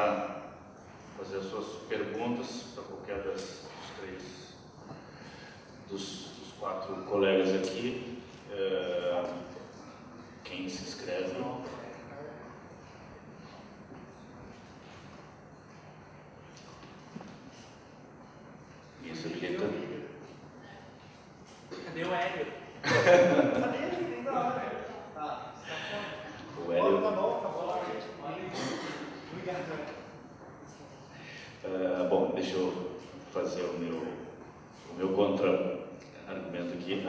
já fazer as suas perguntas para qualquer dos quatro colegas aqui. Quem se inscreve? Quem se habilita? Cadê o Hélio? Cadê ele? Nem da hora. O Hélio. Tá bom. Obrigado. Bom, deixa eu fazer o meu contra-argumento aqui.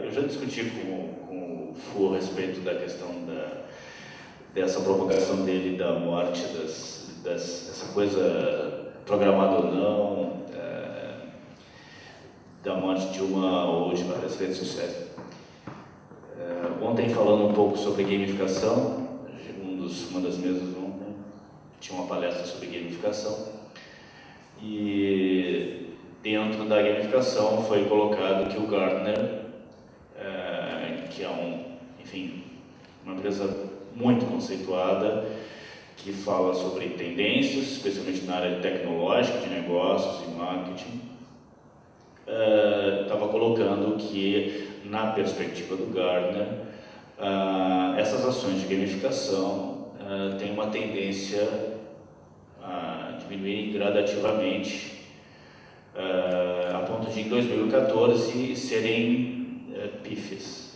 Eu já discuti com o Fu a respeito da questão dessa propagação dele da morte, essa coisa programada ou não, da morte de uma ou de várias redes sociais. Ontem, falando um pouco sobre gamificação, uma das mesas ontem tinha uma palestra sobre gamificação, e dentro da gamificação foi colocado que o Gartner, que é uma empresa muito conceituada, que fala sobre tendências, especialmente na área tecnológica, de negócios e marketing, estava colocando que, na perspectiva do Gartner, essas ações de gamificação têm uma tendência a diminuir gradativamente, a ponto de, em 2014, serem pífias.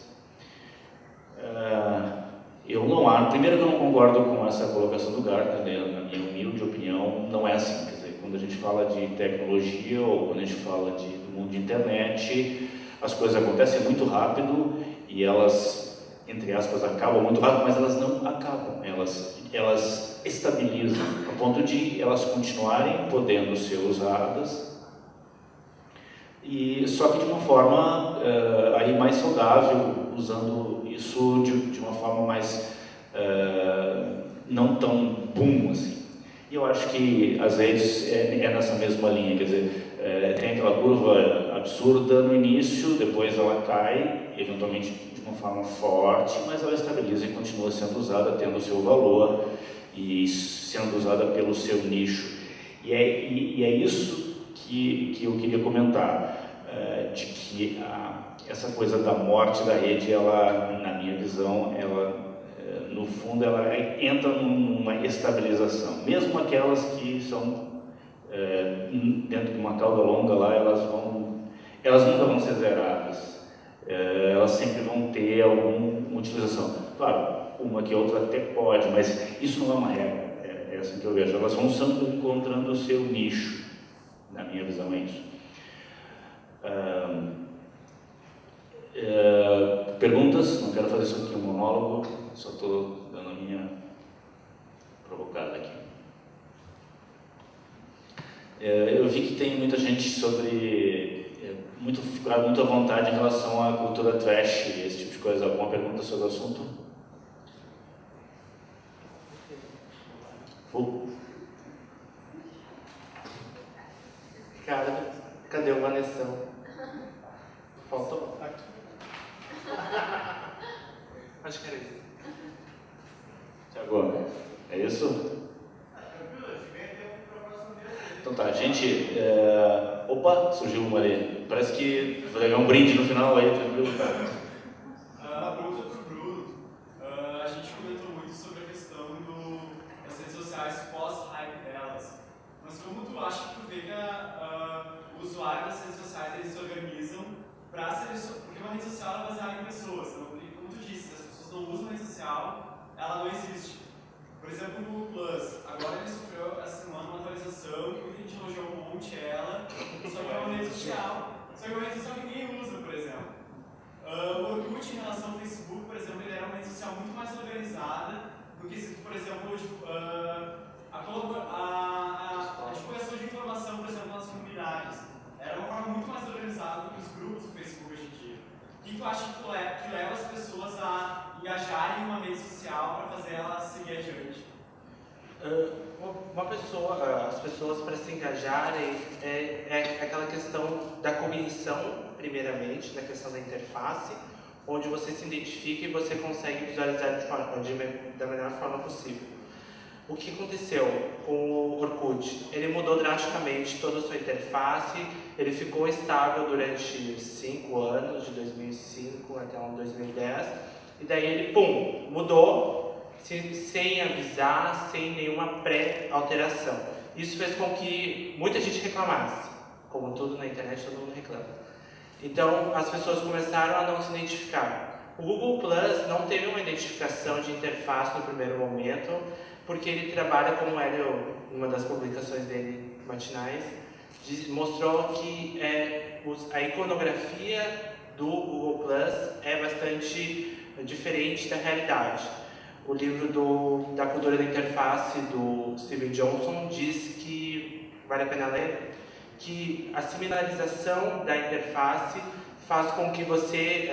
Primeiro que eu não concordo com essa colocação do Gartner, né? Na minha humilde opinião, não é assim. Quer dizer, quando a gente fala de tecnologia ou quando a gente fala do mundo de internet, as coisas acontecem muito rápido e elas, entre aspas, acabam muito rápido, mas elas não acabam, elas estabilizam, a ponto de elas continuarem podendo ser usadas, e só que de uma forma aí mais saudável, usando isso de uma forma mais não tão boom assim. E eu acho que às vezes é nessa mesma linha, quer dizer, tem aquela curva absurda no início, depois ela cai, eventualmente de uma forma forte, mas ela estabiliza e continua sendo usada, tendo o seu valor e sendo usada pelo seu nicho. E é isso que eu queria comentar, de que essa coisa da morte da rede, ela, na minha visão, no fundo, ela entra numa estabilização. Mesmo aquelas que são dentro de uma cauda longa lá, elas nunca vão ser zeradas. Elas sempre vão ter alguma utilização. Claro, uma que outra até pode, mas isso não é uma regra. É assim que eu vejo. Elas vão sempre encontrando o seu nicho. Na minha visão é isso. Perguntas? Não quero fazer isso aqui um monólogo, só estou dando a minha provocada aqui. Eu vi que tem muita gente ficaram muito à vontade em relação à cultura trash e esse tipo de coisa. Alguma pergunta sobre o assunto? Ricardo, cadê o Vanessão? Faltou? Acho que era isso. Tiago, é isso? Então tá, gente. Opa, surgiu uma ali. Parece que vai ganhar um brinde no final aí, tranquilo, cara. Uma pergunta para o Bruno. A gente comentou muito sobre a questão das redes sociais pós-hype delas. Mas como tu acha que tu vê que o usuário das redes sociais eles se organizam para porque uma rede social é baseada em pessoas. Então, como tu disse, se as pessoas não usam a rede social, ela não existe. Por exemplo, o Google Plus. Agora ele sofreu essa semana uma atualização que muita gente elogiou um monte ela, só que é uma rede social. Só que é uma rede social que ninguém usa, por exemplo. O Orkut, em relação ao Facebook, por exemplo, ele era uma rede social muito mais organizada do que, por exemplo, a divulgação de informação, por exemplo, nas comunidades. Era uma forma muito mais organizada do que os grupos do Facebook hoje em dia. O que tu acha que leva as pessoas a engajarem em uma rede social para fazer ela seguir adiante? As pessoas para se engajarem é aquela questão da cognição, primeiramente, da questão da interface, onde você se identifica e você consegue visualizar da melhor forma possível. O que aconteceu com o Orkut? Ele mudou drasticamente toda a sua interface, ele ficou estável durante 5 anos, de 2005 até 2010, e daí ele, pum, mudou, sem avisar, sem nenhuma pré-alteração. Isso fez com que muita gente reclamasse, como tudo na internet, todo mundo reclama. Então, as pessoas começaram a não se identificar. O Google Plus não teve uma identificação de interface no primeiro momento, porque ele trabalha, como Hélio, numa das publicações dele matinais, mostrou que a iconografia do Google Plus é bastante diferente da realidade. O livro da cultura da interface do Steven Johnson diz que, vale a pena ler, que a similarinização da interface faz com que você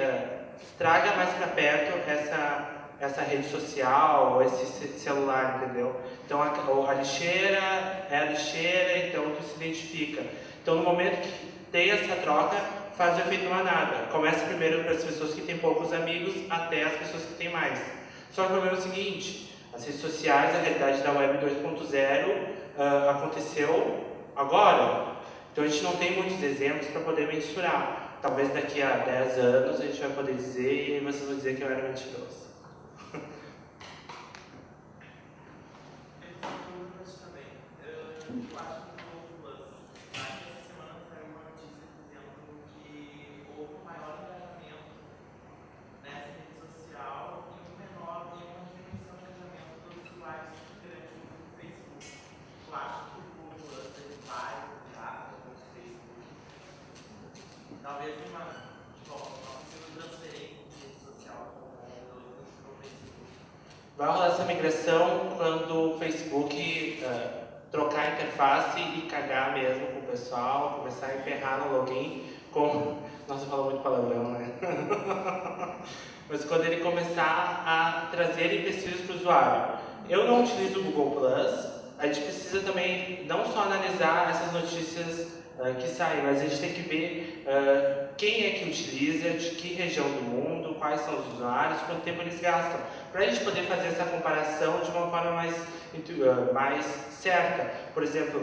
traga mais para perto essa rede social, ou esse celular, entendeu? Então a lixeira é a lixeira, então tu se identifica. Então no momento que tem essa troca, faz o efeito manada. Começa primeiro para as pessoas que têm poucos amigos, até as pessoas que têm mais. Só que o problema é o seguinte, as redes sociais, a realidade da Web 2.0 aconteceu agora. Então a gente não tem muitos exemplos para poder mensurar. Talvez daqui a 10 anos a gente vai poder dizer, e aí vocês vão dizer que eu era mentiroso. Talvez uma transferência de rede social como o Facebook. Vai rolar essa migração quando o Facebook trocar a interface e cagar mesmo com o pessoal, começar a emperrar no login com... Nossa, falou muito palavrão, né? Mas quando ele começar a trazer empecilhos para o usuário. Eu não utilizo o Google Plus, a gente precisa também não só analisar essas notícias que saem, mas a gente tem que ver quem é que utiliza, de que região do mundo, quais são os usuários, quanto tempo eles gastam, para a gente poder fazer essa comparação de uma forma mais certa. Por exemplo,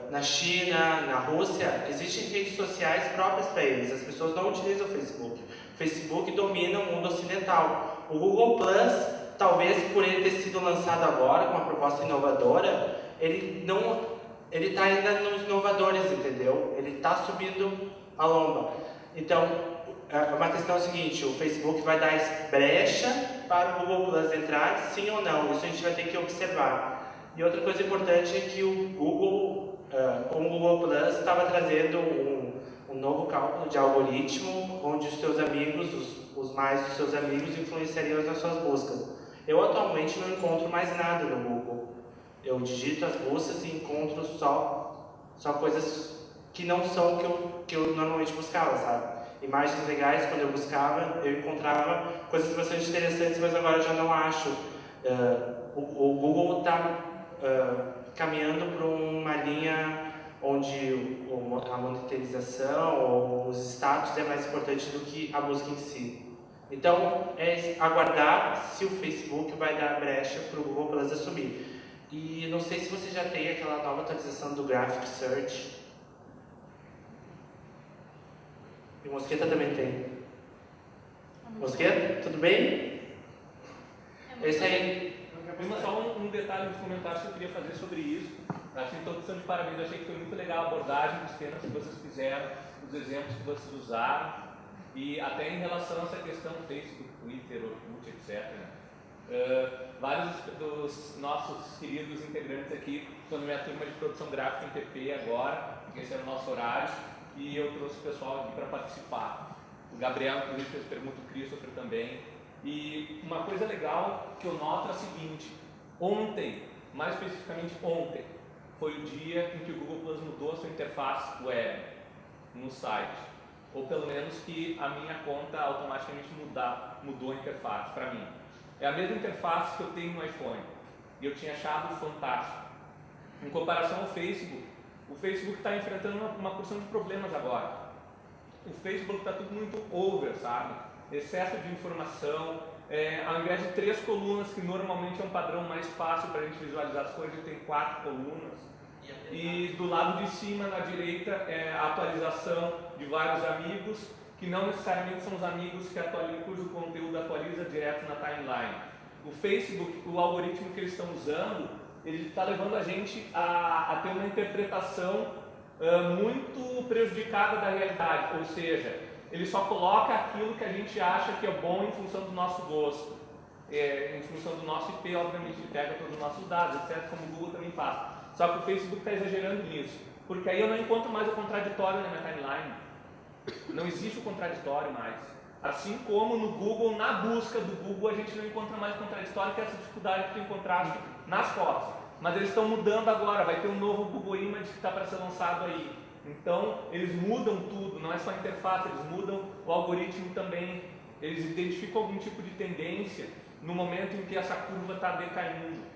na China, na Rússia, existem redes sociais próprias para eles, as pessoas não utilizam o Facebook. O Facebook domina o mundo ocidental. O Google Plus, talvez por ele ter sido lançado agora com uma proposta inovadora, ele está ainda nos inovadores, entendeu? Ele está subindo a lomba. Então, uma questão é a seguinte, o Facebook vai dar brecha para o Google Plus entrar, sim ou não? Isso a gente vai ter que observar. E outra coisa importante é que o Google, como o Google Plus, estava trazendo um novo cálculo de algoritmo, onde os teus amigos, os mais dos seus amigos, influenciariam nas suas buscas. Eu atualmente não encontro mais nada no Google. Eu digito as buscas e encontro só coisas que não são o que eu normalmente buscava, sabe? Imagens legais, quando eu buscava, eu encontrava coisas bastante interessantes, mas agora eu já não acho. O Google está caminhando para uma linha onde a monitorização ou os status é mais importante do que a busca em si. Então, é aguardar se o Facebook vai dar brecha para o Google Plus assumir. E não sei se você já tem aquela nova atualização do Graphic Search. E o Mosqueta também tem. Mosqueta, tudo bem? Esse aí. Só um detalhe dos comentários que eu queria fazer sobre isso. Assim, todos estão de parabéns. Eu achei que foi muito legal a abordagem dos temas que vocês fizeram, os exemplos que vocês usaram. E até em relação a essa questão do Facebook, Twitter, Orkut, etc. Vários dos nossos queridos integrantes aqui estão na minha turma de produção gráfica em PP agora, porque esse era o nosso horário, e eu trouxe o pessoal aqui para participar. O Gabriel, inclusive, fez pergunta, o Christopher também. E uma coisa legal que eu noto é a seguinte: ontem, mais especificamente ontem, foi o dia em que o Google Plus mudou a sua interface web no site. Ou pelo menos que a minha conta automaticamente mudou a interface para mim. É a mesma interface que eu tenho no iPhone. E eu tinha achado fantástico. Em comparação ao Facebook, o Facebook está enfrentando uma porção de problemas agora. O Facebook está tudo muito over, sabe? Excesso de informação, ao invés de 3 colunas, que normalmente é um padrão mais fácil para a gente visualizar as coisas, tem 4 colunas. E do lado de cima, na direita, é a atualização de vários amigos, que não necessariamente são os amigos cujo conteúdo atualiza direto na timeline. O Facebook, o algoritmo que eles estão usando, ele está levando a gente a ter uma interpretação muito prejudicada da realidade, ou seja, ele só coloca aquilo que a gente acha que é bom em função do nosso gosto, em função do nosso IP, obviamente ele pega todos os nossos dados, etc., como o Google também faz. Só que o Facebook está exagerando nisso, porque aí eu não encontro mais o contraditório na minha timeline. Não existe o contraditório mais. Assim como no Google, na busca do Google, a gente não encontra mais contraditório, que é essa dificuldade que tu encontraste nas fotos. Mas eles estão mudando agora, vai ter um novo Google Image que está para ser lançado aí. Então, eles mudam tudo, não é só a interface, eles mudam o algoritmo também. Eles identificam algum tipo de tendência no momento em que essa curva está decaindo.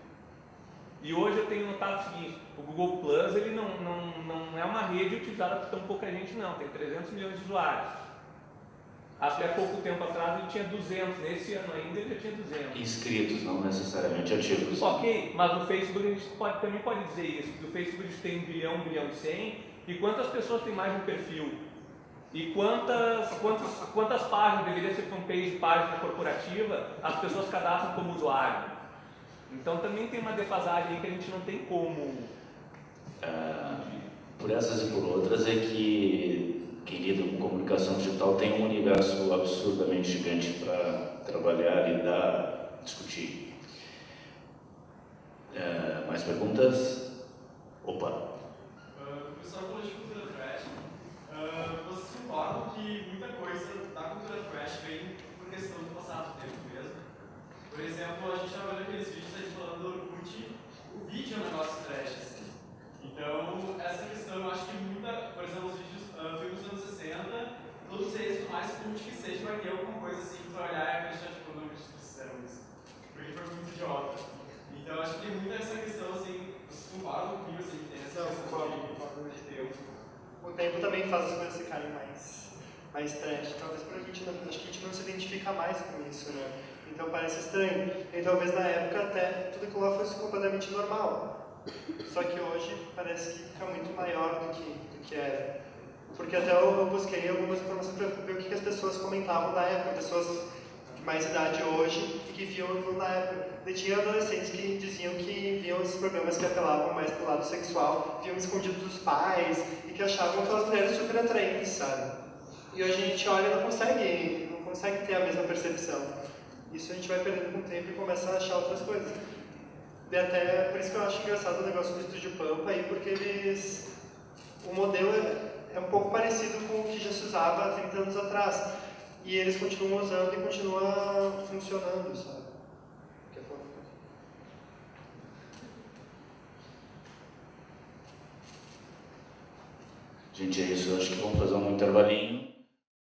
E hoje eu tenho notado o seguinte, o Google Plus ele não é uma rede utilizada por tão pouca gente não, tem 300 milhões de usuários. Até pouco tempo atrás ele tinha 200, nesse ano ainda ele já tinha 200. Inscritos, não necessariamente ativos. Ok, mas no Facebook a gente também pode dizer isso, que o Facebook a gente tem 1 bilhão e 100, e quantas pessoas tem mais no perfil? E quantas páginas, deveria ser fanpage, página corporativa, as pessoas cadastram como usuário? Então também tem uma defasagem aí que a gente não tem como. Por essas e por outras é que quem lida com comunicação digital tem um universo absurdamente gigante para trabalhar, lidar, discutir. Mais perguntas? Opa! O pessoal falou de cultura trash. Vocês concordam que muita coisa da cultura trash vem por questão do passado do tempo mesmo? Por exemplo, a gente estava vendo aqueles vídeos aí falando do Orkut, o vídeo é um negócio trash, assim. Então, essa questão, eu acho que por exemplo, os vídeos filmes dos anos 60, todos eles, por mais cult que seja, vai ter alguma coisa assim que tu olhar e acreditar, tipo, não acredito que fizeram isso, porque foi muito idiota. Então, eu acho que tem muita essa questão, assim, vocês concordam comigo, assim, que tem essa questão de tempo. O tempo também faz as coisas ficarem mais trash. Talvez pra gente, acho que a gente não se identifica mais com isso, né? Então parece estranho. E talvez na época até tudo aquilo lá fosse completamente normal. Só que hoje parece que fica muito maior do que era. Porque até eu busquei algumas informações para ver o que as pessoas comentavam na época, pessoas de mais idade hoje e que viam aquilo na época. E tinha adolescentes que diziam que viam esses programas que apelavam mais pro lado sexual, viam escondidos dos pais e que achavam aquelas mulheres super atraentes, sabe? E hoje a gente olha e não consegue ter a mesma percepção. Isso a gente vai perdendo com o tempo e começa a achar outras coisas. E até por isso que eu acho engraçado o negócio do Estúdio Pampa aí, porque o modelo é um pouco parecido com o que já se usava há 30 anos atrás. E eles continuam usando e continua funcionando, sabe? Gente, é isso. Eu acho que vamos fazer um intervalinho.